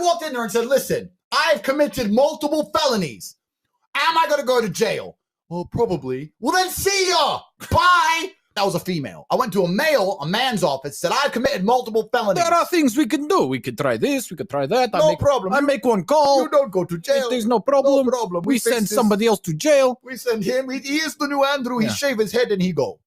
I walked in there and said, listen, I've committed multiple felonies. Am I going to go to jail? Well, probably. Well, then see ya. Bye. That was a female. I went to a man's office, said, I've committed multiple felonies. There are things we can do. We could try this. We could try that. No problem. I make one call. You don't go to jail. There's no problem. No problem. We send somebody else to jail. We send him. He is the new Andrew. He shave his head and he go.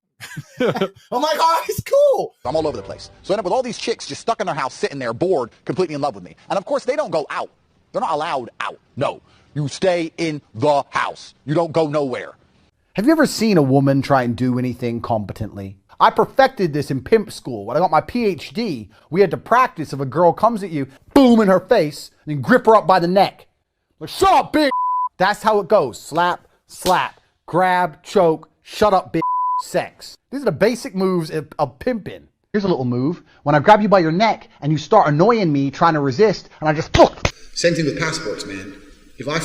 I'm like, all right, it's cool. I'm all over the place. So I end up with all these chicks just stuck in their house, sitting there, bored, completely in love with me. And of course, they don't go out. They're not allowed out. No. You stay in the house. You don't go nowhere. Have you ever seen a woman try and do anything competently? I perfected this in pimp school. When I got my PhD, we had to practice if a girl comes at you, boom in her face, and then grip her up by the neck. Like, shut up, bitch! That's how it goes. Slap, slap, grab, choke, shut up, bitch, sex. These are the basic moves of pimping. Here's a little move. When I grab you by your neck and you start annoying me trying to resist, and I just... Same thing with passports, man. If I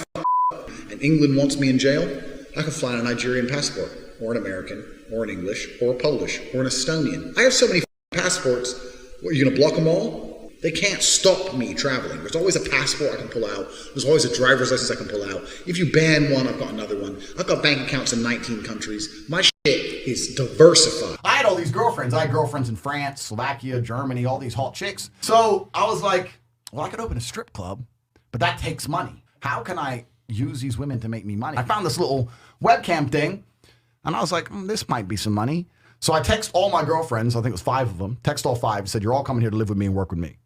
up and England wants me in jail, I can fly on a Nigerian passport, or an American, or an English, or a Polish, or an Estonian. I have so many passports. What, are you going to block them all? They can't stop me traveling. There's always a passport I can pull out. There's always a driver's license I can pull out. If you ban one, I've got another one. I've got bank accounts in 19 countries. My shit is diversified. I had all these girlfriends. I had girlfriends in France, Slovakia, Germany, all these hot chicks. So I was like, well, I could open a strip club, but that takes money. How can I use these women to make me money? I found this little webcam thing, and I was like, this might be some money. So I text all my girlfriends, I think it was 5 of them, text all 5, said, you're all coming here to live with me and work with me.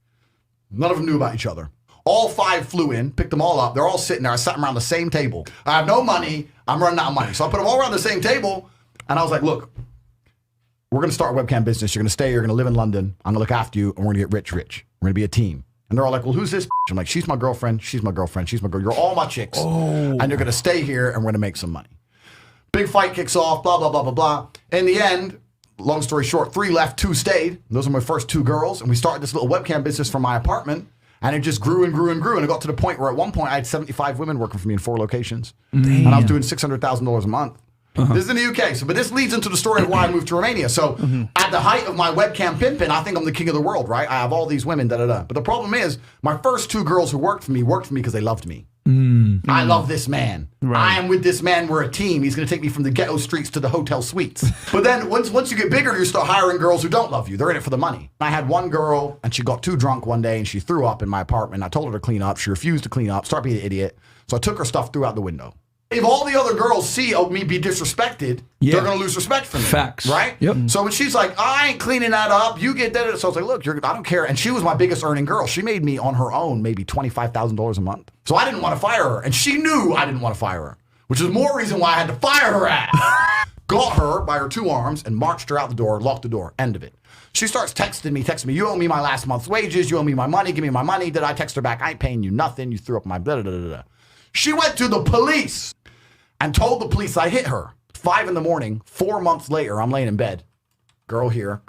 None of them knew about each other. All 5 flew in, picked them all up. They're all sitting there. I sat them around the same table. I have no money. I'm running out of money. So I put them all around the same table, and I was like, look, we're going to start a webcam business. You're going to stay. You're going to live in London. I'm going to look after you, and we're going to get rich. We're going to be a team. And they're all like, well, who's this? I'm like, she's my girlfriend. She's my girlfriend. She's my girl. You're all my chicks. And you're going to stay here, and we're going to make some money. Big fight kicks off, blah, blah, blah, blah, blah. In the end, long story short, 3 left, 2 stayed. Those are my first 2 girls. And we started this little webcam business from my apartment. And it just grew and grew and grew. And it got to the point where at one point I had 75 women working for me in 4 locations. Damn. And I was doing $600,000 a month. This is in the UK. But this leads into the story of why I moved to Romania. So at the height of my webcam pimping, I think I'm the king of the world, right? I have all these women, da-da-da. But the problem is, my first 2 girls who worked for me because they loved me. I love this man. Right. I am with this man. We're a team. He's going to take me from the ghetto streets to the hotel suites. But then once you get bigger, you start hiring girls who don't love you. They're in it for the money. I had one girl, and she got too drunk one day, and she threw up in my apartment. I told her to clean up. She refused to clean up, start being an idiot. So I took her stuff, threw out the window. If all the other girls see me be disrespected, they're going to lose respect for me. Facts. Right? Yep. So when she's like, I ain't cleaning that up, you get that. So I was like, look, I don't care. And she was my biggest earning girl. She made me on her own maybe $25,000 a month. So I didn't want to fire her. And she knew I didn't want to fire her, which is more reason why I had to fire her ass. Got her by her 2 arms and marched her out the door, locked the door, end of it. She starts texting me, you owe me my last month's wages, you owe me my money, give me my money. Did I text her back? I ain't paying you nothing. You threw up my da-da-da-da-da. She went to the police and told the police I hit her. 5 in the morning, 4 months later, I'm laying in bed. Girl here,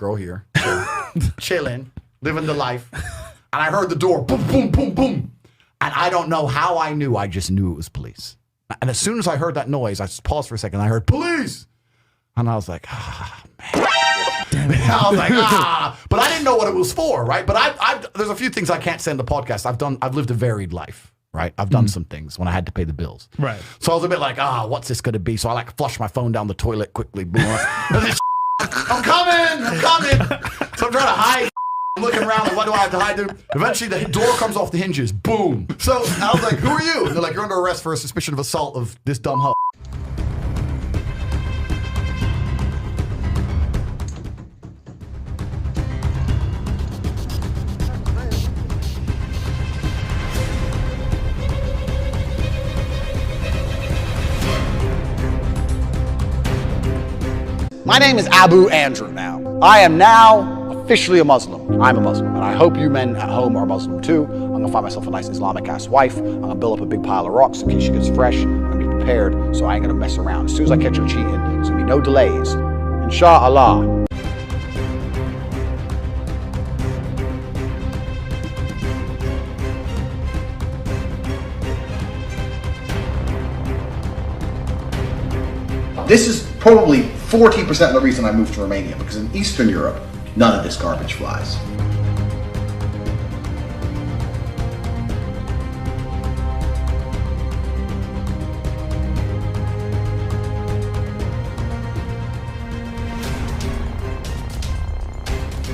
chilling, living the life. And I heard the door, boom, boom, boom, boom. And I don't know how I knew, I just knew it was police. And as soon as I heard that noise, I paused for a second, I heard, police! And I was like, man. Damn it. I was like, But I didn't know what it was for, right? But there's a few things I can't say in the podcast. I've lived a varied life. Right, I've done some things when I had to pay the bills. Right. So I was a bit like, what's this going to be? So I flush my phone down the toilet quickly. I'm coming. So I'm trying to hide. I'm looking around. Like, what do I have to hide? Eventually, the door comes off the hinges. Boom. So I was like, who are you? And they're like, you're under arrest for a suspicion of assault of this dumb hoe. My name is Abu Andrew now. I am now officially a Muslim. I'm a Muslim, and I hope you men at home are Muslim too. I'm gonna find myself a nice Islamic-ass wife. I'm gonna build up a big pile of rocks in case she gets fresh. I'm gonna be prepared, so I ain't gonna mess around. As soon as I catch her cheating, there's gonna be no delays. Inshallah. This is probably 40% of the reason I moved to Romania, because in Eastern Europe, none of this garbage flies.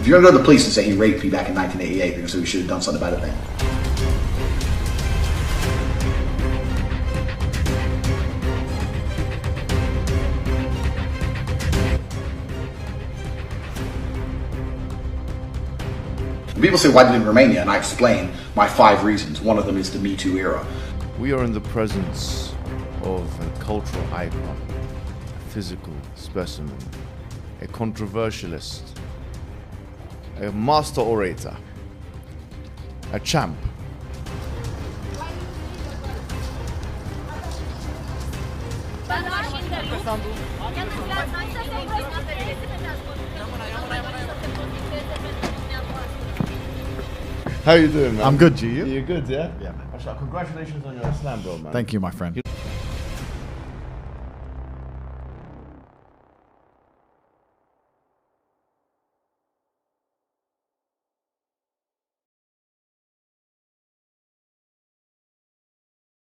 you're gonna go to the police and say he raped me back in 1988, they're gonna say we should have done something about it then. When people say, why did you live in Romania? And I explain my 5 reasons. One of them is the Me Too era. We are in the presence of a cultural icon, a physical specimen, a controversialist, a master orator, a champ. How you doing, man? I'm good, G. You? You're good, yeah? Yeah, man. Congratulations on your slam, bro, man. Thank you, my friend.